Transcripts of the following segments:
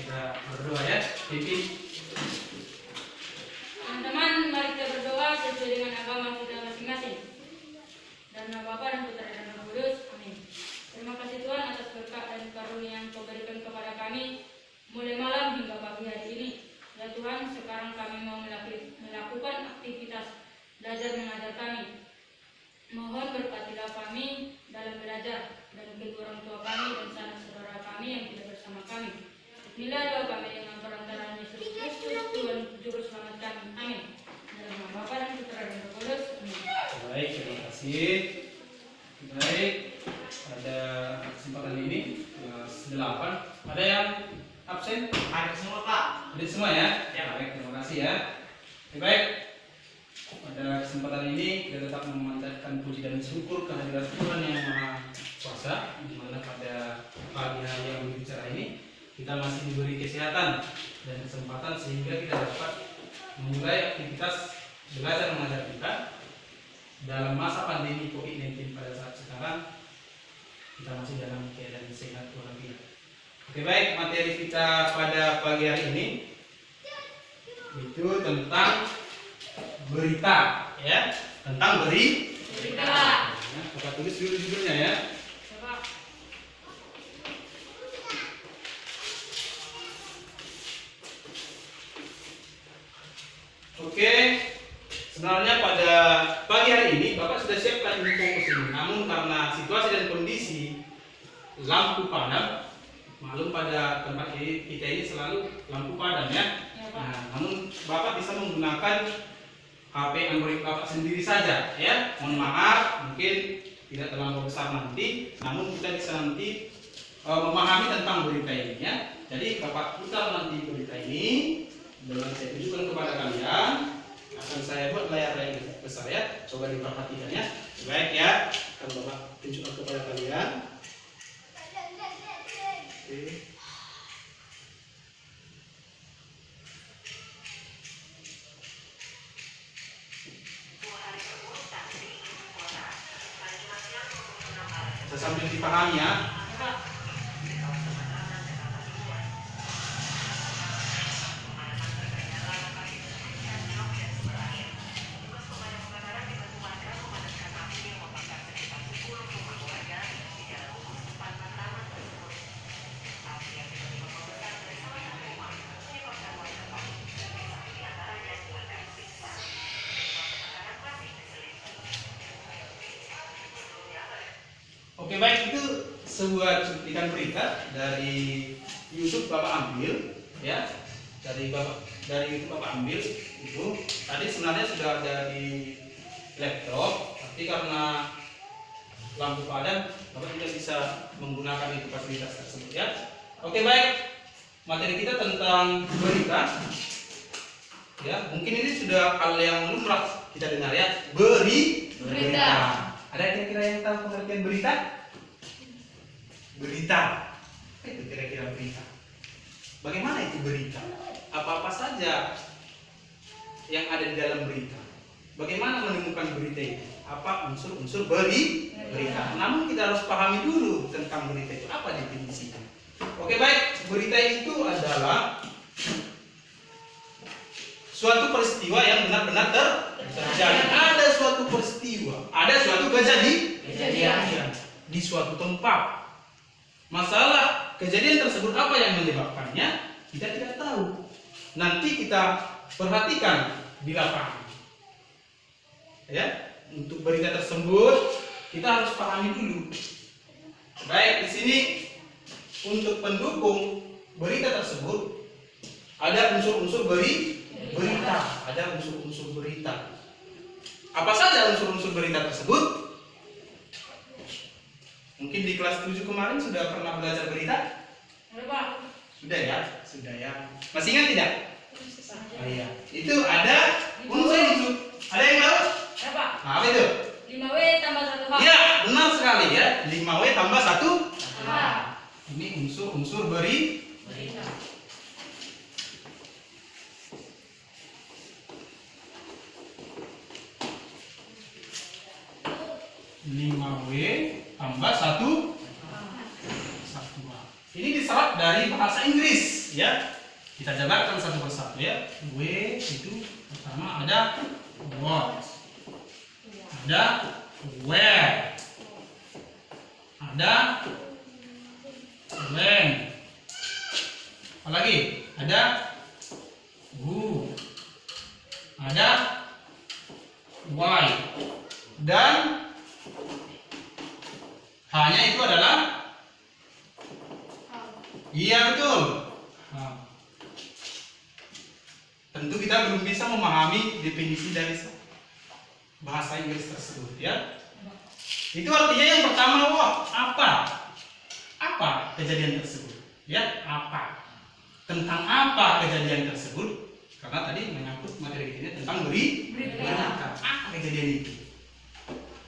kita berdoa ya. Pipi. Teman-teman, mari kita berdoa sesuai dengan agama kita masing-masing. Dan nama Bapa dan Putra dan Roh Kudus. Amin. Terima kasih Tuhan atas berkat dan karunia yang Kau berikan kepada kami mulai malam hingga pagi hari ini. Ya Tuhan, sekarang kami mau melakukan aktivitas belajar mengajar kami. Mohon berkatilah kami dalam belajar dan kedua orang tua kami dan sanak saudara kami yang tidak bersama kami. Inilah doa kami dengan perantaraan Yesus Kristus, Tuhan Juru Selamat kami. Amin. Dalam nama Bapa dan Putra dan Roh Kudus. Amin. Baik, terima kasih. Baik, pada kesempatan ini kelas 8. Ada yang absen? Ada semua Pak. Ada semua ya? Ya. Baik, terima kasih ya. Baik, pada kesempatan ini kita tetap memanjatkan puji dan syukur kehadirat Tuhan yang Maha Kuasa, di mana pada pagi hari yang berbicara ini kita masih diberi kesehatan dan kesempatan sehingga kita dapat memulai aktivitas belajar mengajar kita dalam masa pandemi COVID-19 pada saat sekarang. Kita masih dalam keadaan sehat walafiat. Oke, baik, materi kita pada pagi hari ini itu tentang berita, ya, tentang berita. Ya, kita tulis dulu judulnya ya. Coba. Oke, sebenarnya pada pagi hari ini Bapak sudah siapkan info ini. Namun karena situasi dan kondisi lampu padam, maklum pada tempat kita ini selalu lampu padam ya. Ya, Pak. Nah, namun Bapak bisa menggunakan HP Android Bapak sendiri saja ya. Mohon maaf, mungkin tidak terlalu besar nanti, namun kita bisa nanti memahami tentang berita ini ya. Jadi Bapak putar nanti berita ini. Dengan saya tunjukkan kepada kalian, akan saya buat layar yang besar ya. Coba diperhatikan ya. Baik ya, akan Bapak tunjukkan kepada kalian. Oke. Saya sambil dipahami ya. Coba. Oke, baik, itu sebuah cuplikan berita dari YouTube Bapak ambil ya. Dari YouTube Bapak ambil itu tadi sebenarnya sudah ada di laptop, tapi karena lampu padam Bapak tidak bisa menggunakan itu fasilitas tersebut ya. Oke, baik, materi kita tentang berita ya. Mungkin ini sudah hal yang lumrah kita dengar ya. Berita. Ada kira-kira yang tahu pengertian berita? Berita. Itu kira-kira berita. Bagaimana itu berita? Apa-apa saja yang ada di dalam berita. Bagaimana menemukan berita itu? Apa unsur-unsur berita? Namun kita harus pahami dulu tentang berita itu. Apa definisinya? Oke, baik. Berita itu adalah suatu peristiwa yang benar-benar terjadi. Ada suatu peristiwa, ada suatu kejadian di suatu tempat. Masalah kejadian tersebut apa yang menyebabkannya kita tidak tahu. Nanti kita perhatikan di lapangan. Ya, untuk berita tersebut kita harus pahami dulu. Baik, di sini untuk pendukung berita tersebut ada unsur-unsur berita, ada unsur-unsur berita. Apa saja unsur-unsur berita tersebut? Mungkin di kelas 7 kemarin sudah pernah belajar berita? Coba. Sudah ya? Sudah ya. Masih ingat tidak? Oh iya. Itu ada unsur-unsur. Ada yang tahu? Coba. Nah, apa itu? 5W tambah 1H. Ya, benar sekali ya. 5W tambah 1. H. Ini unsur-unsur berita. 5W tambah 1. Ini di syarat dari bahasa Inggris, ya. Kita jabarkan satu persatu, ya. W itu pertama ada what, ada where, ada when, apalagi ada who, ada why, dan hanya itu adalah iya betul. Nah, tentu kita belum bisa memahami definisi dari bahasa Inggris tersebut, ya. Itu artinya yang pertama, wah, apa kejadian tersebut, ya, apa, tentang apa kejadian tersebut, karena tadi menyangkut materi kita tentang berita, apa kejadian itu.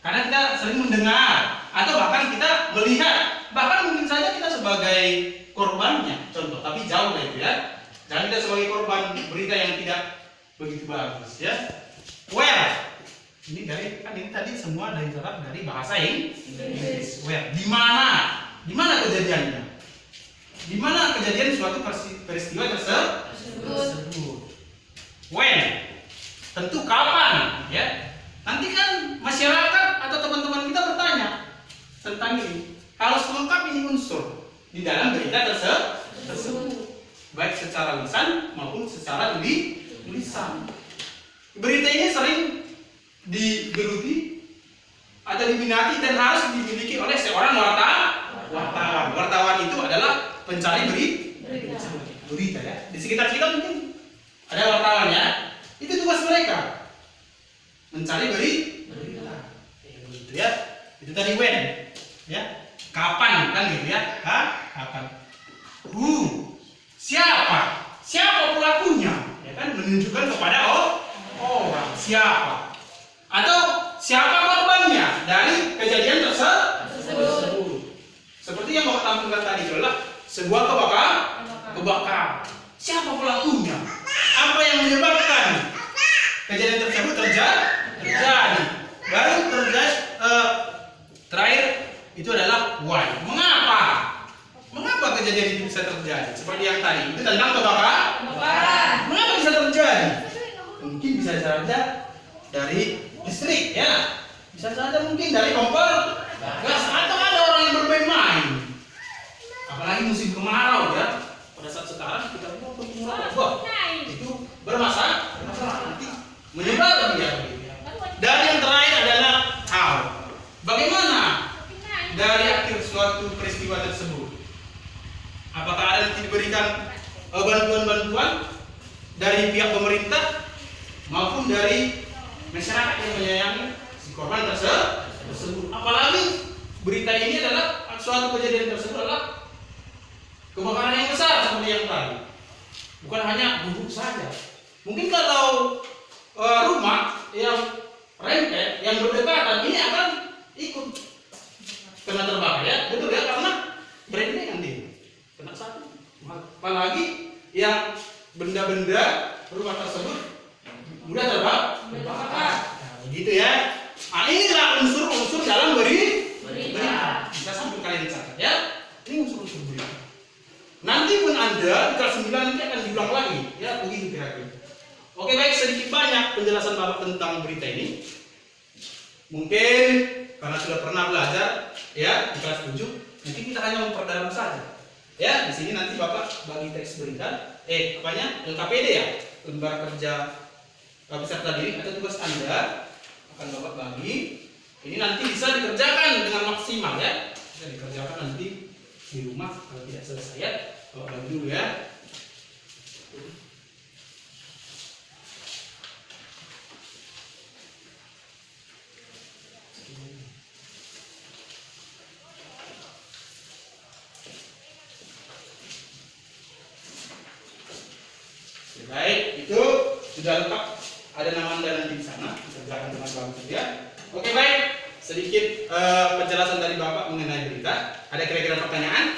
Karena kita sering mendengar atau bahkan kita melihat, bahkan mungkin saja kita sebagai korbannya, contoh, tapi jauh lah itu, ya. Jangan kita sebagai korban berita yang tidak begitu bagus, ya. Where, ini dari kan ini tadi semua dari syarat dari bahasa Inggris. Where, di mana kejadiannya, di mana kejadian suatu peristiwa tersebut. When, tentu kapan, ya. Nanti kan masyarakat atau teman-teman kita bertanya tentang ini. Harus lengkap ini unsur di dalam berita tersebut, baik secara lisan maupun secara tulisan. Berita ini sering digeluti atau diminati dan harus dimiliki oleh seorang wartawan. Wartawan itu adalah pencari berita, ya. Di sekitar kita mungkin ada wartawan, ya. Itu tugas mereka, mencari berita. Begitu, ya. Itu tadi when, ya. Kapan, kan gitu, ya. Kapan. Who, siapa pelakunya, ya kan, menunjukkan kepada orang siapa, atau siapa korbannya dari kejadian tersebut. Seperti yang Bapak tampilkan tadi, itu adalah sebuah kebakaran. Siapa pelakunya? Apa yang menyebabkan kejadian tersebut terjadi? Baru terjadi terakhir itu adalah why. Mengapa kejadian itu bisa terjadi? Seperti yang tadi, itu tentang kebakaran. Mengapa bisa terjadi? Mungkin bisa saja dari listrik, ya. Bisa saja mungkin dari kompor gas, atau ada orang yang bermain. Apalagi musim kemarau, ya. Pada saat sekarang kita mau kemarau, itu bermasalah nanti menyebar dia. Dan yang terakhir adalah how. Bagaimana dari akhir suatu peristiwa tersebut? Apakah ada diberikan bantuan-bantuan dari pihak pemerintah maupun dari masyarakat yang menyayangi si korban tersebut? Apalagi berita ini adalah suatu kejadian tersebut adalah kebakaran yang besar seperti yang tadi. Bukan hanya gubuk saja. Mungkin kalau rumah yang rempet, yang berdekatan, ini akan ikut kena terbakar, ya. Betul, ya, karena berempet nanti kena satu. Apalagi yang benda-benda rumah tersebut mudah terbakar. Nah, begitu, ya. Nah, inilah unsur-unsur dalam berita. Bisa sambil kalian catat, ya. Ini unsur-unsur berita. Nanti pun Anda di kelas 9 nanti akan diulang lagi, ya, begitu kira-kira. Oke, baik, sedikit banyak penjelasan Bapak tentang berita ini. Mungkin karena sudah pernah belajar, ya, di kelas 7, mungkin kita hanya memperdalam saja. Ya, di sini nanti Bapak bagi teks berita, LKPD, ya, lembar kerja peserta didik atau tugas Anda akan Bapak bagi. Ini nanti bisa dikerjakan dengan maksimal, ya. Bisa dikerjakan nanti di rumah kalau tidak selesai, ya. Bapak bagi dulu, ya. Baik, itu sudah lengkap. Ada nama Anda nanti di sana, dikerjakan dengan bagus, ya. Oke, baik. Sedikit penjelasan dari Bapak mengenai berita. Ada kira-kira pertanyaan?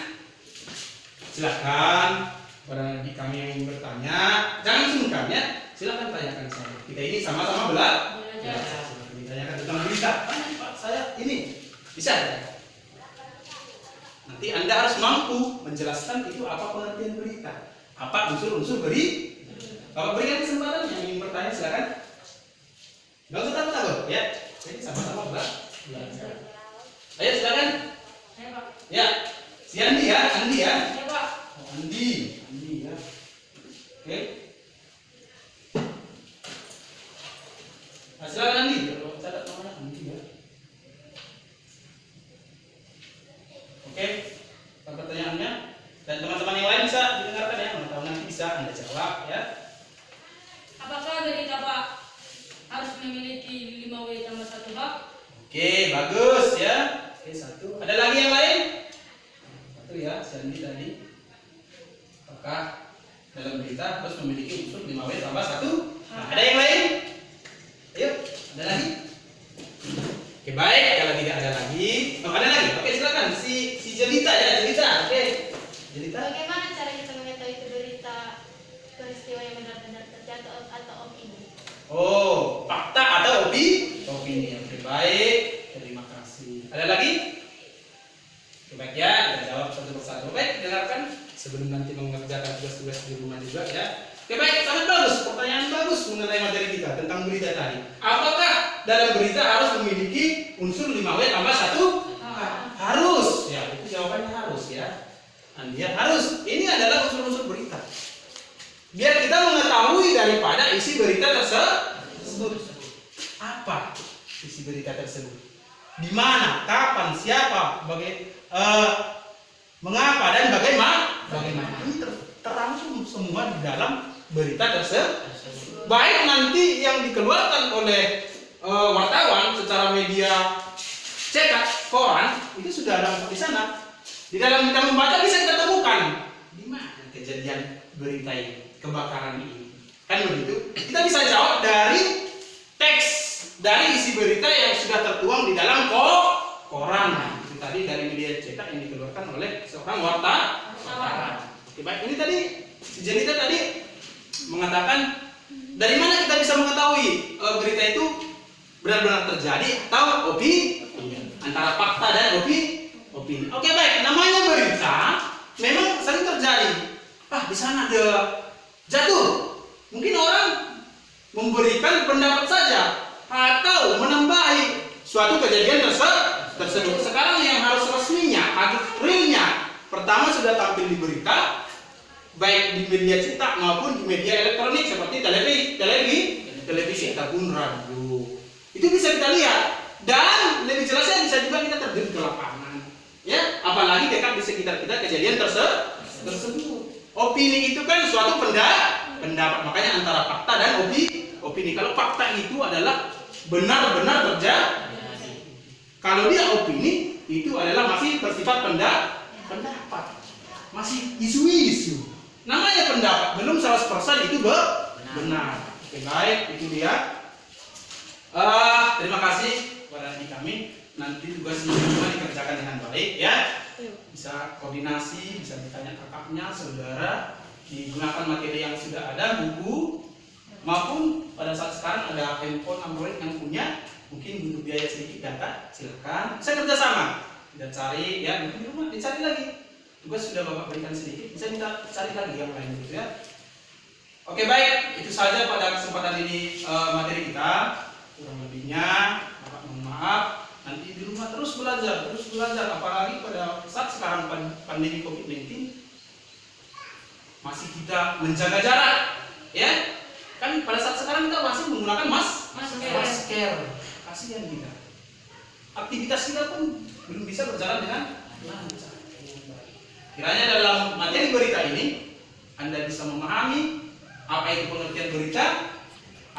Silakan. Pada kami yang ingin bertanya, jangan sungkan, ya. Silakan tanyakan saya. Kita ini sama-sama belajar. Ditanyakan tentang berita. Pak, saya ini bisa. Nanti Nanti Anda harus mampu menjelaskan itu apa pengertian berita, apa unsur-unsur berita. Bapak berikan kesempatan yang ingin bertanya silakan. Nggak usah takut ya. Jadi sama-sama belajar. Ayo silakan. Ayo Pak. Ya, si Andi ya, Andi ya. Ayo Pak. Oh, Andi ya. Oke. Nah, silakan Andi. Kalau catat namanya Andi ya. Oke. Pertanyaannya dan teman-teman yang lain bisa didengarkan ya. Kalau nanti bisa Anda jawab ya. Apakah berita Pak harus memiliki 5W tambah 1 Pak? Oke, bagus ya. Oke, 1. Ada lagi yang lain? 1 ya, si Andi tadi. Apakah dalam berita harus memiliki unsur 5W tambah 1? Nah, ada yang lain? Ayo, ada lagi? Oke, baik. Kalau tidak ada lagi, ada lagi. Oke, silakan. Si Jelita ya, Jelita. Oke. Jelita. Bagaimana cara kita mengetahui itu berita peristiwa yang benar-benar terjadi atau opini? Oh, fakta atau opini. Oke, baik. Terima kasih. Ada lagi? Oke, baik ya. Kita jawab satu persatu. Baik, dengarkan sebelum nanti mengerjakan tugas-tugas di rumah juga ya. Oke, baik. Sangat bagus. Pertanyaan bagus mengenai materi kita tentang berita tadi. Apakah dalam berita harus memiliki unsur 5W tambah 1? Harus. Ya, itu jawabannya harus ya. Andi harus. Ini adalah unsur-unsur berita. Biar kita mengetahui daripada isi berita tersebut. Apa isi berita tersebut? Di mana, kapan, siapa, mengapa dan bagaimana? Ini terangkum semua di dalam berita tersebut. Baik nanti yang dikeluarkan oleh wartawan secara media cetak koran itu sudah ada di sana. Di dalam kita membaca bisa kita temukan di mana kejadian berita ini, kebakaran ini. Kan begitu? Kita bisa jawab dari teks, dari isi berita yang sudah tertuang di dalam koran. Itu tadi dari media cetak yang dikeluarkan oleh seorang wartawan. Oke, baik. Ini tadi si Jelita tadi mengatakan dari mana kita bisa mengetahui berita itu benar-benar terjadi atau opini, antara fakta dan opini. Oke, baik. Namanya berita memang sering terjadi. Di sana ada jatuh. Mungkin orang memberikan pendapat saja atau menambahi suatu kejadian tersebut. Sekarang yang harus resminya, harus realnya, pertama sudah tampil di berita, baik di media cetak maupun di media elektronik seperti televisi ataupun radio. Itu bisa kita lihat dan lebih jelasnya bisa juga kita terjun ke lapangan. Ya, apalagi dekat di sekitar kita kejadian tersebut. Opini itu kan suatu pendapat, makanya antara fakta dan opini. Kalau fakta itu adalah benar-benar terjadi. Kalau dia opini itu adalah masih bersifat pendapat, masih isu-isu. Namanya pendapat, belum 100% itu benar. Oke, baik, itu dia. Terima kasih kepada adik kami. Nanti tugasnya semua dikerjakan dengan baik ya. Bisa koordinasi, bisa ditanya kakaknya, saudara, digunakan materi yang sudah ada, buku, maupun pada saat sekarang ada handphone Android yang punya, mungkin butuh biaya sedikit data, silakan. Bisa kerjasama, kita cari ya, mungkin di rumah dicari lagi. Tugas sudah Bapak berikan sedikit, bisa kita cari lagi yang lain gitu ya. Oke, baik, itu saja pada kesempatan ini materi kita. Kurang lebihnya, Bapak mohon maaf. Nanti di rumah terus belajar, apalagi pada saat sekarang pandemi COVID-19 masih kita menjaga jarak, ya kan pada saat sekarang kita masih menggunakan masker. Kasihan kita, aktivitas kita pun belum bisa berjalan dengan lancar. Kiranya dalam materi berita ini Anda bisa memahami apa itu pengertian berita,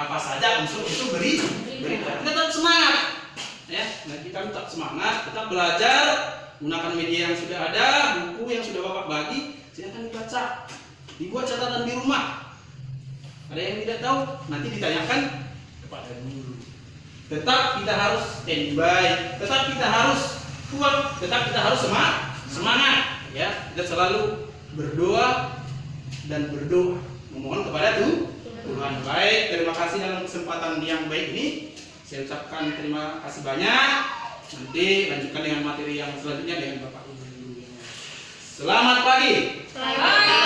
apa saja unsur-unsur berita. Kita tetap semangat. Ya, kita tetap semangat, tetap belajar, gunakan media yang sudah ada, buku yang sudah Bapak bagi, silakan dibaca, dibuat catatan di rumah. Ada yang tidak tahu, nanti ditanyakan kepada guru. Tetap kita harus standby, tetap kita harus kuat, tetap kita harus semangat. Ya, kita selalu berdoa dan berdoa, memohon kepada Tuhan. Baik, terima kasih dalam kesempatan yang baik ini. Saya ucapkan terima kasih banyak. Nanti lanjutkan dengan materi yang selanjutnya dengan Bapak Ibu. Selamat pagi. Selamat